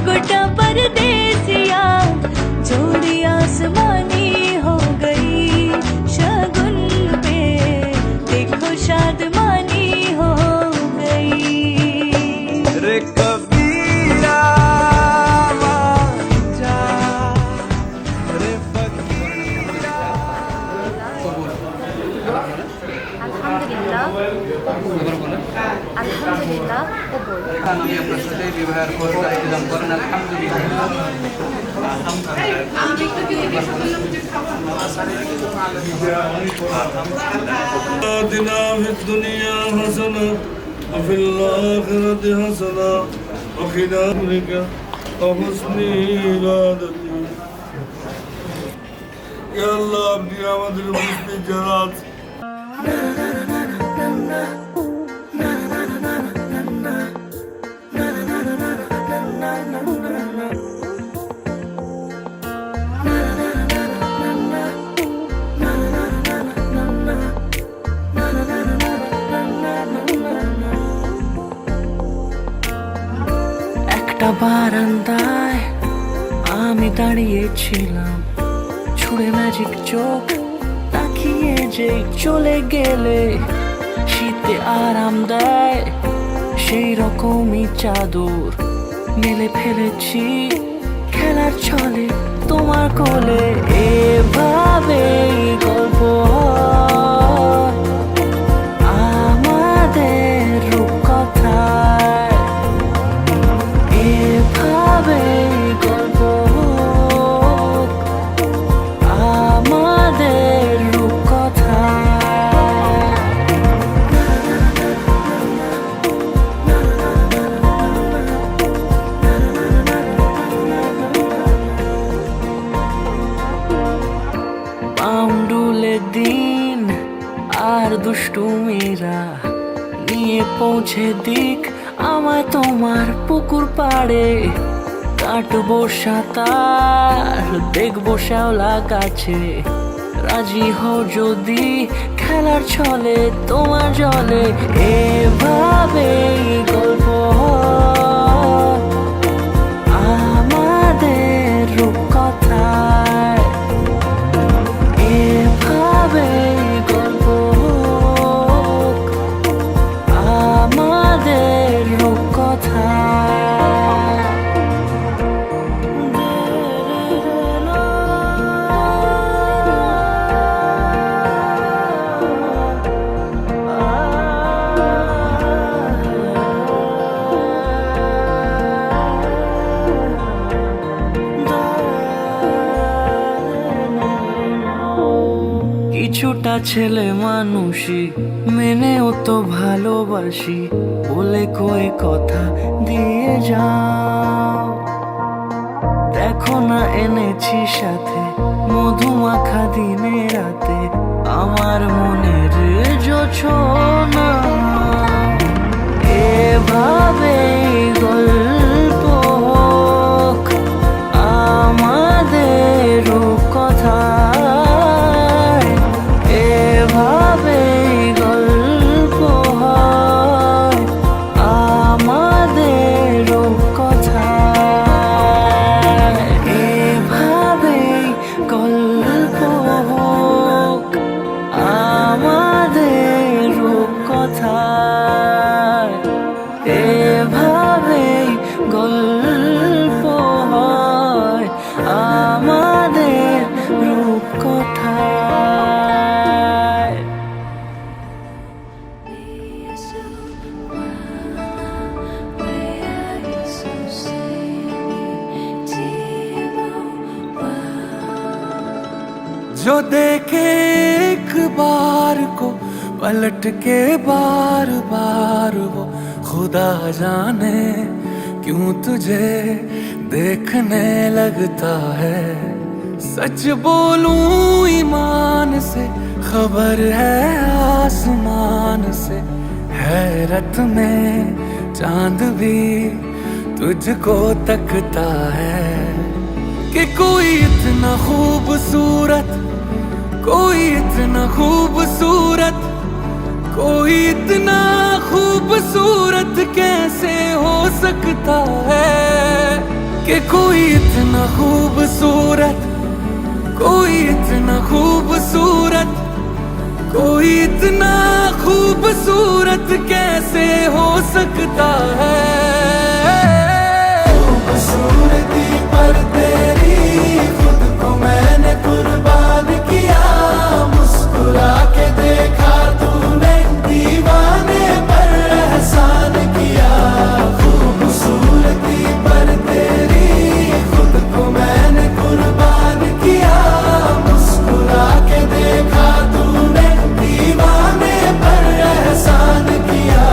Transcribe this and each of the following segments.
गोटा परदेसिया जोड़ी आसमानी हो गई शगुन पे देखो शादमानी हो गई रे कबीरा जा रे फकीरा। আলহামদুলিল্লাহ আলহামদুলিল্লাহ কবুল। আমি আপনার সাথে বিবাহের পর ইন্তজাম করেন আলহামদুলিল্লাহ। آتنا في الدنيا حسنة وفي الآخرة حسنة وقنا أمرك وحسن عبادتك يا الله আপনি আমাদের উপস্থিত জানাত একটা বারান্দায় আমি দাঁড়িয়েছিলাম, ছুঁড়ে ম্যাজিক চোখ তাকিয়ে যে চলে গেলে শীতে আরাম দেয় সেই রকমই চাদর মেলে ফেলেছি খেলার ছলে তোমার কোলে। এভাবে গল্প হয় আমাদের রূপকথায়, এভাবে গল্প হোক আমাদের রূপকথায়। পাউন্ডুলে দিন আর দুষ্টুমিরা নিয়ে পৌঁছে দিক আমায় তোমার পুকুর পাড়ে। কাটবো সাঁতার দেখবো শ্যাওলা গাছে, রাজি হও যদি খেলার ছলে তোমার জলে। এভাবে গল্প হয় আমাদের রূপকথায়, এভাবে গল্প হোক আমাদের রূপকথায়। কিছুটা ছেলে মানুষই মেনেও তো ভালোবাসি, বলে কয়ে কথা দিয়ে যাও। দেখো না এনেছি সাথে মধুমাখা দিনে রাতে আমার মনের জোছনা। এভাবে গল্প হোক আমাদের রূপকথায়, এভাবে গল্প হয় আমাদের রূপকথায়, এভাবে গল্প হোক আমাদের রূপকথায়, এভাবে গল্প হয় আমাদের রূপকথায়। जो देखे एक बार को पलट के बार बार वो खुदा जाने क्यों तुझे देखने लगता है। सच बोलूं ईमान से खबर है आसमान से, हैरत में चांद भी तुझको तकता है कि कोई इतना खूबसूरत, कोई इतना खूबसूरत, कोई इतना खूबसूरत कैसे हो सकता है। कि कोई इतना खूबसूरत, कोई इतना खूबसूरत, कोई इतना खूबसूरत कैसे हो सकता है। खूबसूरती पर तेरी खुद को मैंने कुर्बान किया, मुस्कुरा के देखा तूने दीवाने पर एहसान किया। खूबसूरती पर तेरी खुद को मैंने कुर्बान किया, मुस्कुरा के देखा तूने दीवाने पर एहसान किया।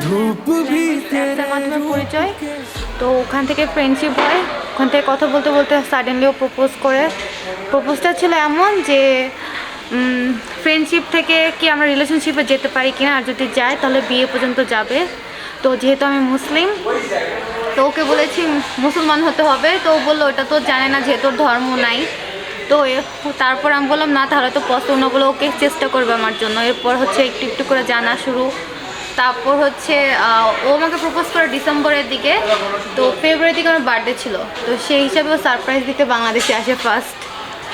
धूप भी অ্যাপসের মাধ্যমে পরিচয়, তো ওখান থেকে ফ্রেন্ডশিপ হয়। ওখান থেকে কথা বলতে বলতে সাডেনলিও প্রপোজ করে। প্রপোজটা ছিল এমন যে ফ্রেন্ডশিপ থেকে কি আমরা রিলেশনশিপে যেতে পারি কিনা, আর যদি যায় তাহলে বিয়ে পর্যন্ত যাবে। তো যেহেতু আমি মুসলিম, তো ওকে বলেছি মুসলমান হতে হবে। তো ও বললো ওটা তো জানে না, যেহেতু ওর ধর্ম নাই। তো তারপর আমি বললাম না তাহলে তো পছন্দ না, বলে ওকে চেষ্টা করবে আমার জন্য। এরপর হচ্ছে একটু একটু করে জানা শুরু। তারপর হচ্ছে ও আমাকে প্রপোজ করে ডিসেম্বরের দিকে, তো ফেব্রুয়ারির দিকে আমার বার্থডে ছিল। তো সেই হিসাবে ও সারপ্রাইজ দিতে বাংলাদেশে আসে ফার্স্ট।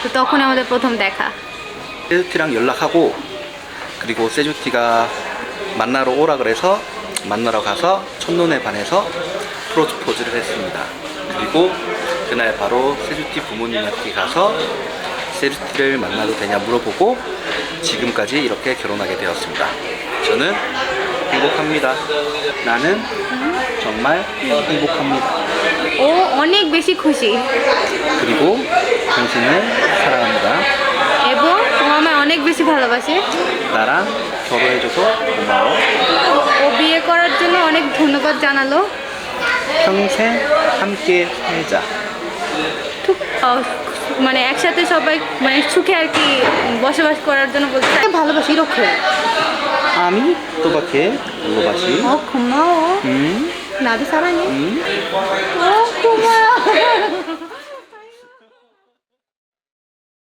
তো তখন আমাদের প্রথম দেখা। 세주티랑 연락하고, 그리고 세주티가 만나러 오라 그래서 만나러 가서 첫눈에 반해서 프로포즈를 했습니다. 그리고 그날 바로 세주티 부모님한테 가서 세주티를 만나도 되냐 물어보고 지금까지 이렇게 결혼하게 되었습니다. 저는 행복합니다. 나는 정말 행복합니다. ও অনেক বেশি খুশি 그리고 당신을 사랑합니다. এবং ও আমায় অনেক বেশি ভালোবাসে। 나랑 결혼해줘서 고마워. ও বিয়ে করার জন্য অনেক ধন্যবাদ জানালো। 평생 함께 살자. মানে একসাথে সবাই মানে সুখে আর কি বসবাস করার জন্য বলতে ভালোবাসি রক্ষে। আমি তোমাকে ভালোবাসি. ও 고마워. 나도 사랑해. 오 고마워.